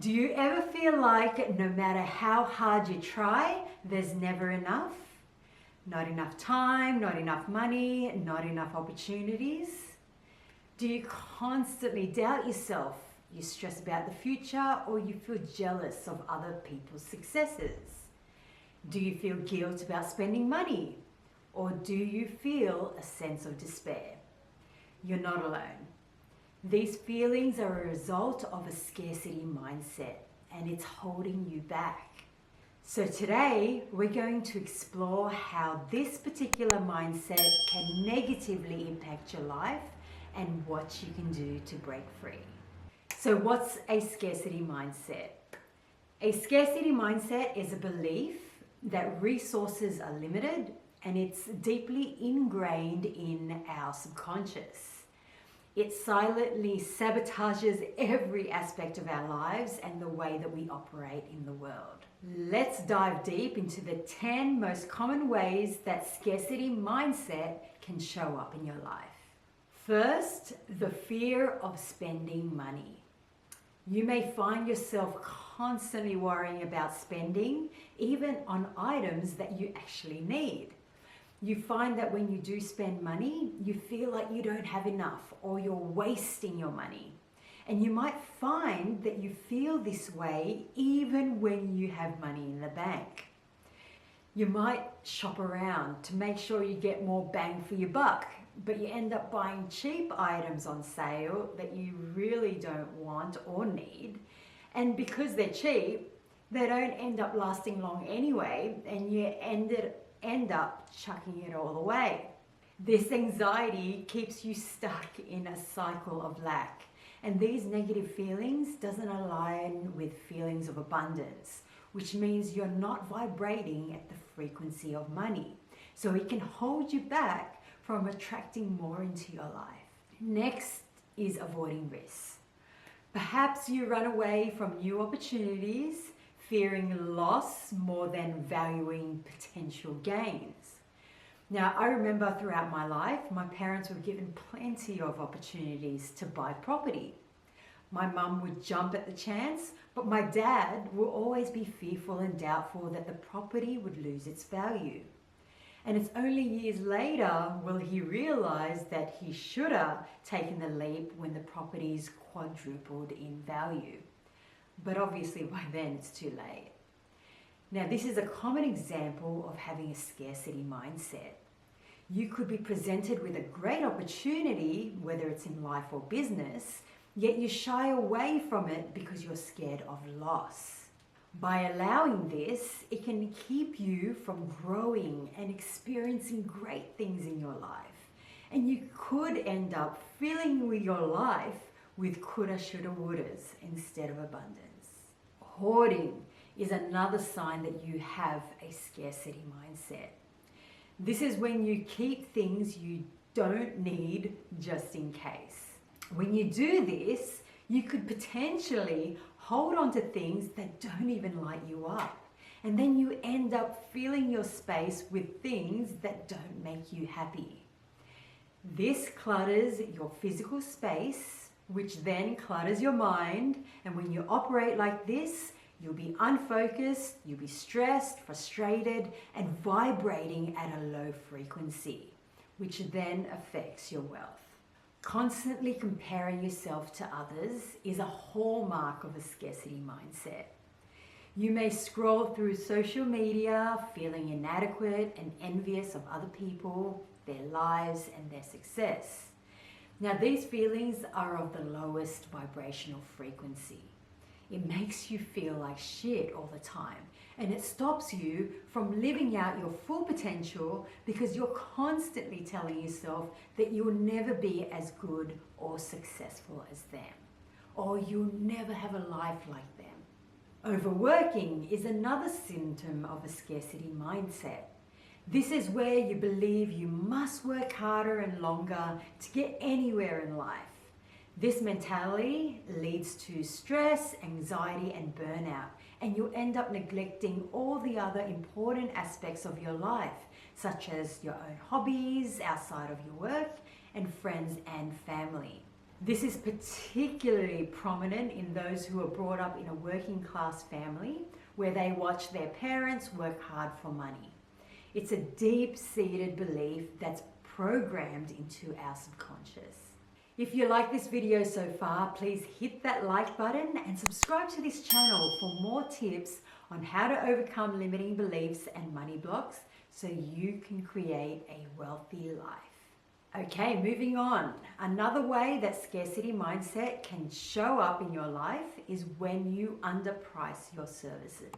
Do you ever feel like no matter how hard you try, there's never enough? Not enough time, not enough money, not enough opportunities? Do you constantly doubt yourself? You stress about the future, or you feel jealous of other people's successes? Do you feel guilt about spending money? Or do you feel a sense of despair? You're not alone. These feelings are a result of a scarcity mindset, and it's holding you back. So today, we're going to explore how this particular mindset can negatively impact your life and what you can do to break free. So what's a scarcity mindset? A scarcity mindset is a belief that resources are limited, and it's deeply ingrained in our subconscious. It silently sabotages every aspect of our lives and the way that we operate in the world. Let's dive deep into the 10 most common ways that scarcity mindset can show up in your life. First, the fear of spending money. You may find yourself constantly worrying about spending, even on items that you actually need. You find that when you do spend money, you feel like you don't have enough or you're wasting your money. And you might find that you feel this way even when you have money in the bank. You might shop around to make sure you get more bang for your buck, but you end up buying cheap items on sale that you really don't want or need. And because they're cheap, they don't end up lasting long anyway, and you end up chucking it all away. This anxiety keeps you stuck in a cycle of lack, and these negative feelings doesn't align with feelings of abundance, which means you're not vibrating at the frequency of money. So it can hold you back from attracting more into your life. Next is avoiding risks. Perhaps you run away from new opportunities, fearing loss more than valuing potential gains. Now, I remember throughout my life, my parents were given plenty of opportunities to buy property. My mum would jump at the chance, but my dad will always be fearful and doubtful that the property would lose its value. And it's only years later will he realize that he should have taken the leap when the property's quadrupled in value. But obviously by then it's too late. Now, this is a common example of having a scarcity mindset. You could be presented with a great opportunity, whether it's in life or business, yet you shy away from it because you're scared of loss. By allowing this, it can keep you from growing and experiencing great things in your life. And you could end up filling with your life with coulda, shoulda, wouldas instead of abundance. Hoarding is another sign that you have a scarcity mindset. This is when you keep things you don't need just in case. When you do this, you could potentially hold on to things that don't even light you up. And then you end up filling your space with things that don't make you happy. This clutters your physical space, which then clutters your mind. And when you operate like this, you'll be unfocused, you'll be stressed, frustrated, and vibrating at a low frequency, which then affects your wealth. Constantly comparing yourself to others is a hallmark of a scarcity mindset. You may scroll through social media feeling inadequate and envious of other people, their lives, and their success. Now, these feelings are of the lowest vibrational frequency. It makes you feel like shit all the time, and it stops you from living out your full potential because you're constantly telling yourself that you'll never be as good or successful as them, or you'll never have a life like them. Overworking is another symptom of a scarcity mindset. This is where you believe you must work harder and longer to get anywhere in life. This mentality leads to stress, anxiety, and burnout, and you'll end up neglecting all the other important aspects of your life, such as your own hobbies outside of your work, and friends and family. This is particularly prominent in those who are brought up in a working class family where they watch their parents work hard for money. It's a deep-seated belief that's programmed into our subconscious. If you like this video so far, please hit that like button and subscribe to this channel for more tips on how to overcome limiting beliefs and money blocks so you can create a wealthy life. Okay, moving on. Another way that scarcity mindset can show up in your life is when you underprice your services.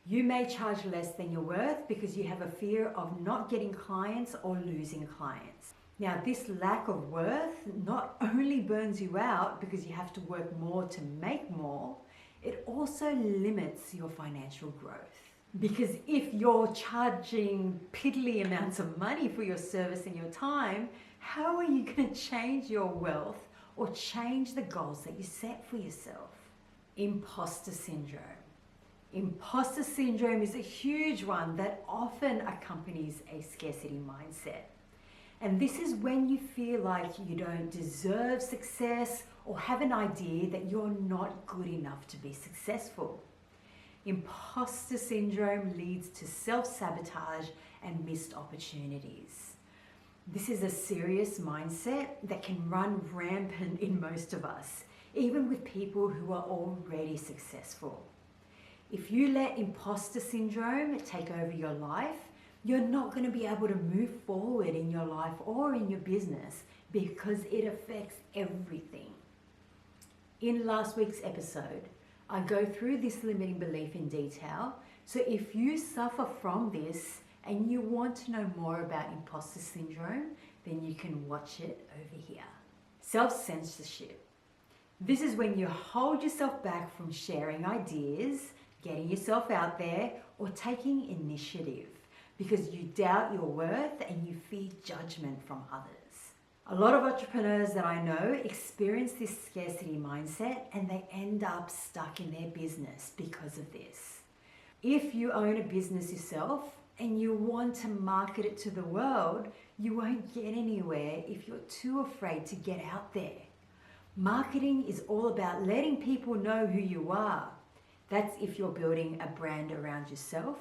You may charge less than you're worth because you have a fear of not getting clients or losing clients. Now, this lack of worth not only burns you out because you have to work more to make more, it also limits your financial growth. Because if you're charging piddly amounts of money for your service and your time, how are you going to change your wealth or change the goals that you set for yourself? Imposter syndrome. Imposter syndrome is a huge one that often accompanies a scarcity mindset. And this is when you feel like you don't deserve success or have an idea that you're not good enough to be successful. Imposter syndrome leads to self-sabotage and missed opportunities. This is a serious mindset that can run rampant in most of us, even with people who are already successful. If you let imposter syndrome take over your life, you're not going to be able to move forward in your life or in your business because it affects everything. In last week's episode, I go through this limiting belief in detail. So if you suffer from this and you want to know more about imposter syndrome, then you can watch it over here. Self-censorship. This is when you hold yourself back from sharing ideas, getting yourself out there, or taking initiative because you doubt your worth and you fear judgment from others. A lot of entrepreneurs that I know experience this scarcity mindset and they end up stuck in their business because of this. If you own a business yourself and you want to market it to the world, you won't get anywhere if you're too afraid to get out there. Marketing is all about letting people know who you are. That's if you're building a brand around yourself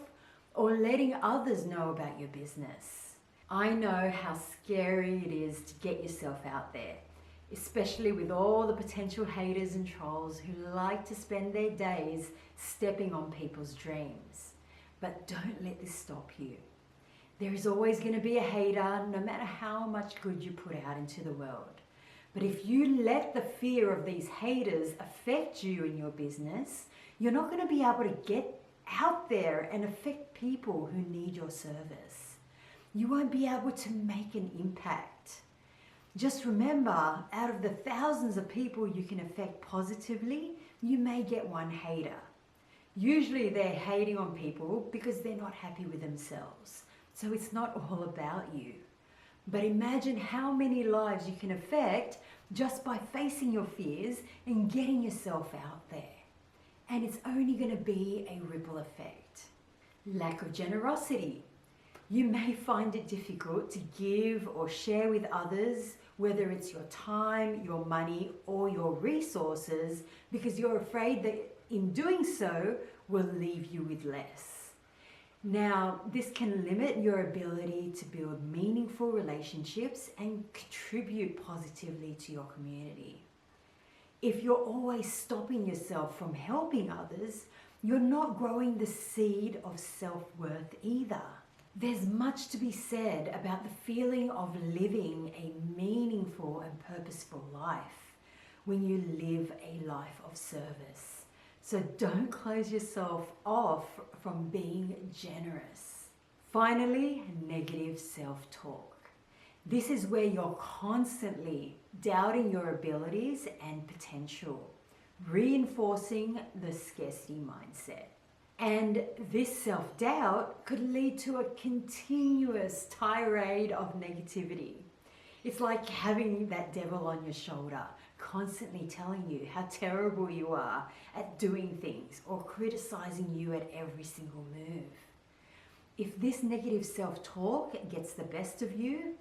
or letting others know about your business. I know how scary it is to get yourself out there, especially with all the potential haters and trolls who like to spend their days stepping on people's dreams. But don't let this stop you. There is always going to be a hater, no matter how much good you put out into the world. But if you let the fear of these haters affect you in your business, you're not going to be able to get out there and affect people who need your service. You won't be able to make an impact. Just remember, out of the thousands of people you can affect positively, you may get one hater. Usually they're hating on people because they're not happy with themselves. So it's not all about you. But imagine how many lives you can affect just by facing your fears and getting yourself out there. And it's only going to be a ripple effect. Lack of generosity. You may find it difficult to give or share with others, whether it's your time, your money, or your resources, because you're afraid that in doing so will leave you with less. Now, this can limit your ability to build meaningful relationships and contribute positively to your community. If you're always stopping yourself from helping others, you're not growing the seed of self-worth either. There's much to be said about the feeling of living a meaningful and purposeful life when you live a life of service. So don't close yourself off from being generous. Finally, negative self-talk. This is where you're constantly doubting your abilities and potential, reinforcing the scarcity mindset. And this self-doubt could lead to a continuous tirade of negativity. It's like having that devil on your shoulder, constantly telling you how terrible you are at doing things or criticizing you at every single move. If this negative self-talk gets the best of you,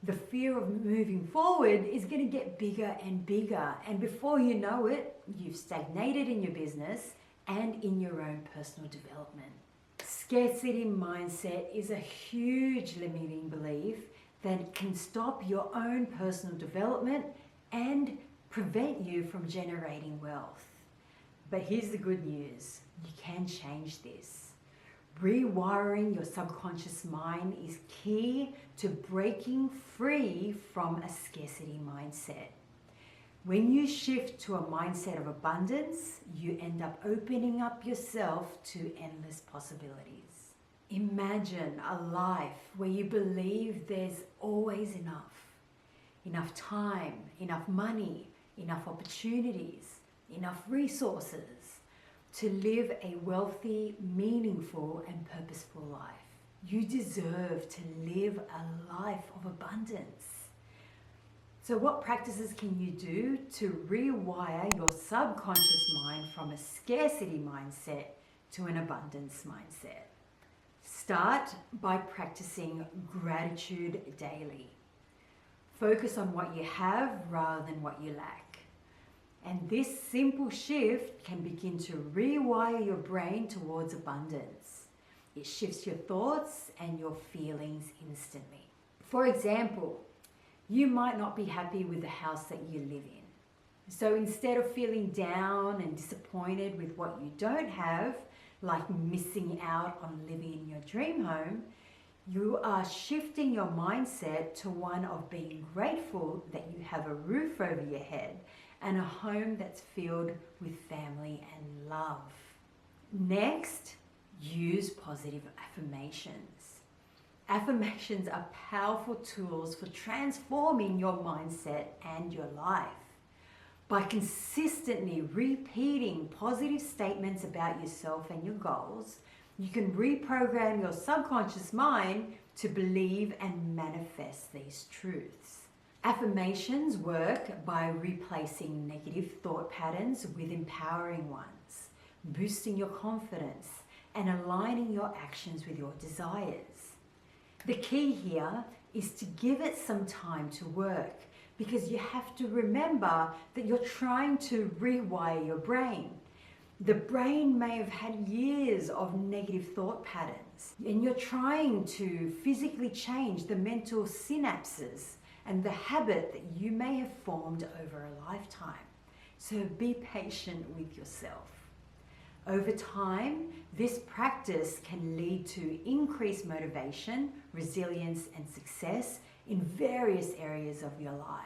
The fear of moving forward is going to get bigger and bigger, and before you know it, you've stagnated in your business and in your own personal development. Scarcity mindset is a huge limiting belief that can stop your own personal development and prevent you from generating wealth. But here's the good news, you can change this. Rewiring your subconscious mind is key to breaking free from a scarcity mindset. When you shift to a mindset of abundance, you end up opening up yourself to endless possibilities. Imagine a life where you believe there's always enough time, enough money, enough opportunities, enough resources to live a wealthy, meaningful, and purposeful life. You deserve to live a life of abundance. So what practices can you do to rewire your subconscious mind from a scarcity mindset to an abundance mindset? Start by practicing gratitude daily. Focus on what you have rather than what you lack. And this simple shift can begin to rewire your brain towards abundance. It shifts your thoughts and your feelings instantly. For example, you might not be happy with the house that you live in. So instead of feeling down and disappointed with what you don't have, like missing out on living in your dream home, you are shifting your mindset to one of being grateful that you have a roof over your head and a home that's filled with family and love. Next, use positive affirmations. Affirmations are powerful tools for transforming your mindset and your life. By consistently repeating positive statements about yourself and your goals, you can reprogram your subconscious mind to believe and manifest these truths. Affirmations work by replacing negative thought patterns with empowering ones, boosting your confidence, and aligning your actions with your desires. The key here is to give it some time to work, because you have to remember that you're trying to rewire your brain. The brain may have had years of negative thought patterns, and you're trying to physically change the mental synapses and the habit that you may have formed over a lifetime. So be patient with yourself. Over time, this practice can lead to increased motivation, resilience, and success in various areas of your life.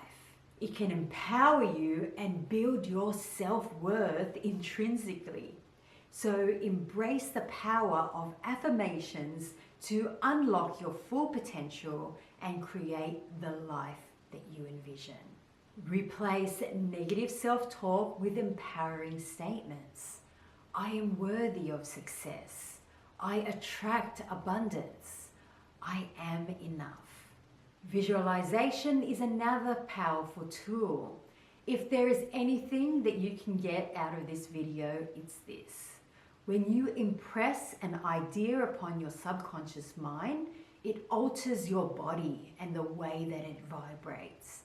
It can empower you and build your self-worth intrinsically. So embrace the power of affirmations to unlock your full potential and create the life that you envision. Replace negative self-talk with empowering statements. I am worthy of success. I attract abundance. I am enough. Visualization is another powerful tool. If there is anything that you can get out of this video, it's this. When you impress an idea upon your subconscious mind, it alters your body and the way that it vibrates.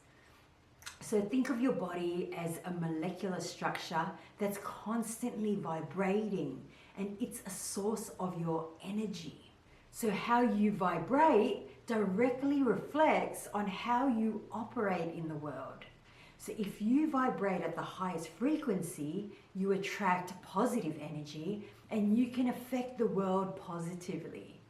So think of your body as a molecular structure that's constantly vibrating, and it's a source of your energy. So how you vibrate directly reflects on how you operate in the world. So if you vibrate at the highest frequency, you attract positive energy and you can affect the world positively.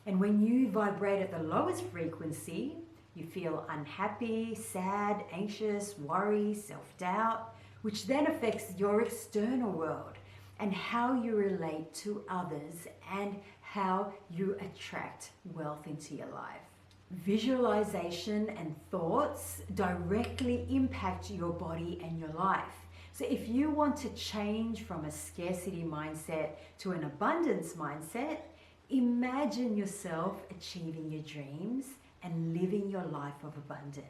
And when you vibrate at the lowest frequency, you feel unhappy, sad, anxious, worry, self-doubt, which then affects your external world and how you relate to others and how you attract wealth into your life. Visualization and thoughts directly impact your body and your life. So if you want to change from a scarcity mindset to an abundance mindset, imagine yourself achieving your dreams and living your life of abundance.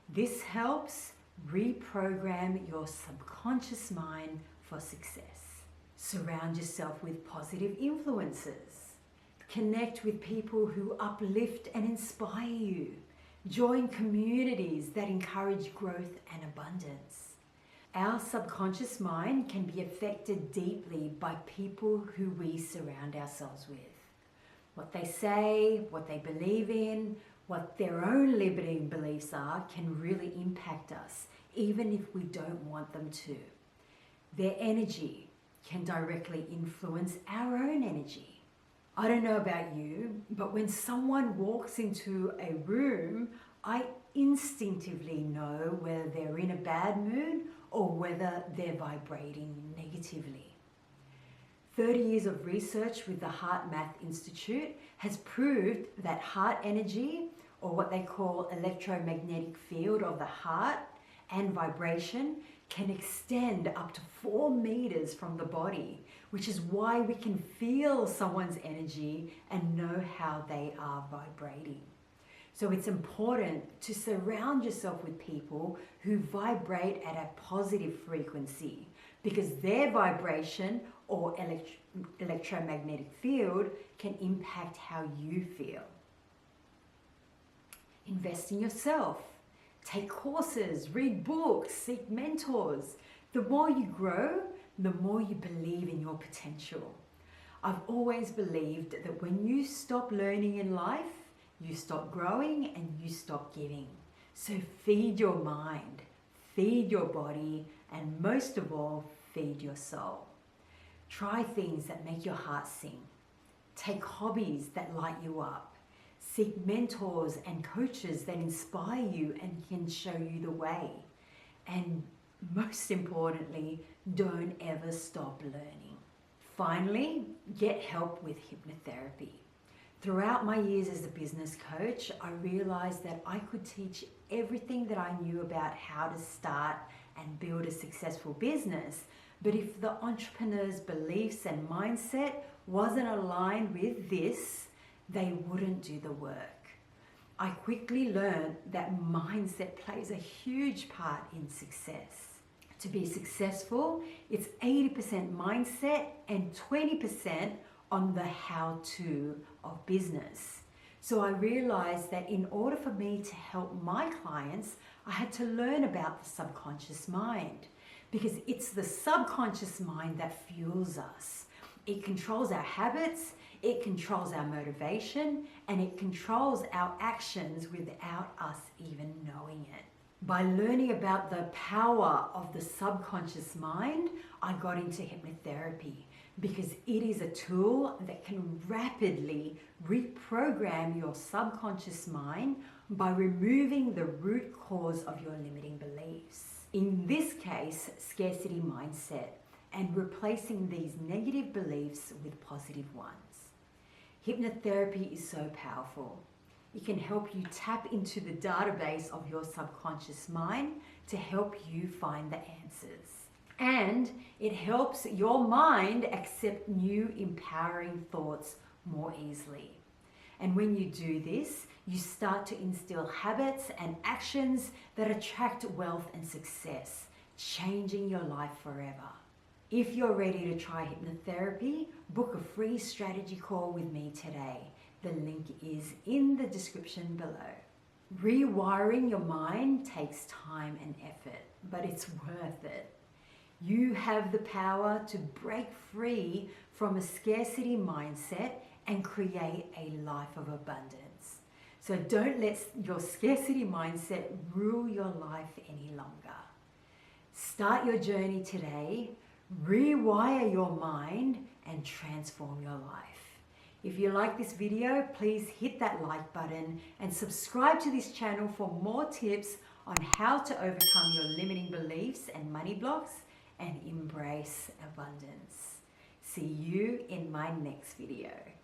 This helps reprogram your subconscious mind for success. Surround yourself with positive influences. Connect with people who uplift and inspire you. Join communities that encourage growth and abundance. Our subconscious mind can be affected deeply by people who we surround ourselves with. What they say, what they believe in, what their own limiting beliefs are can really impact us, even if we don't want them to. Their energy can directly influence our own energy. I don't know about you, but when someone walks into a room, I instinctively know whether they're in a bad mood or whether they're vibrating negatively. 30 years of research with the Heart Math Institute has proved that heart energy, or what they call electromagnetic field of the heart, and vibration can extend up to 4 meters from the body, which is why we can feel someone's energy and know how they are vibrating. So it's important to surround yourself with people who vibrate at a positive frequency, because their vibration or electromagnetic field can impact how you feel. Invest in yourself. Take courses, read books, seek mentors. The more you grow, the more you believe in your potential. I've always believed that when you stop learning in life, you stop growing and you stop giving. So feed your mind, feed your body, and most of all, feed your soul. Try things that make your heart sing. Take hobbies that light you up. Seek mentors and coaches that inspire you and can show you the way. And most importantly, don't ever stop learning. Finally, get help with hypnotherapy. Throughout my years as a business coach, I realized that I could teach everything that I knew about how to start and build a successful business. But if the entrepreneur's beliefs and mindset wasn't aligned with this, they wouldn't do the work. I quickly learned that mindset plays a huge part in success. To be successful, it's 80% mindset and 20% on the how-to of business. So I realized that in order for me to help my clients, I had to learn about the subconscious mind, because it's the subconscious mind that fuels us. It controls our habits, it controls our motivation, and it controls our actions without us even knowing it. By learning about the power of the subconscious mind, I got into hypnotherapy, because it is a tool that can rapidly reprogram your subconscious mind by removing the root cause of your limiting beliefs. In this case, scarcity mindset, and replacing these negative beliefs with positive ones. Hypnotherapy is so powerful. It can help you tap into the database of your subconscious mind to help you find the answers. And it helps your mind accept new empowering thoughts more easily. And when you do this, you start to instill habits and actions that attract wealth and success, changing your life forever. If you're ready to try hypnotherapy, book a free strategy call with me today. The link is in the description below. Rewiring your mind takes time and effort, but it's worth it. You have the power to break free from a scarcity mindset and create a life of abundance. So don't let your scarcity mindset rule your life any longer. Start your journey today, rewire your mind, and transform your life. If you like this video, please hit that like button and subscribe to this channel for more tips on how to overcome your limiting beliefs and money blocks and embrace abundance. See you in my next video.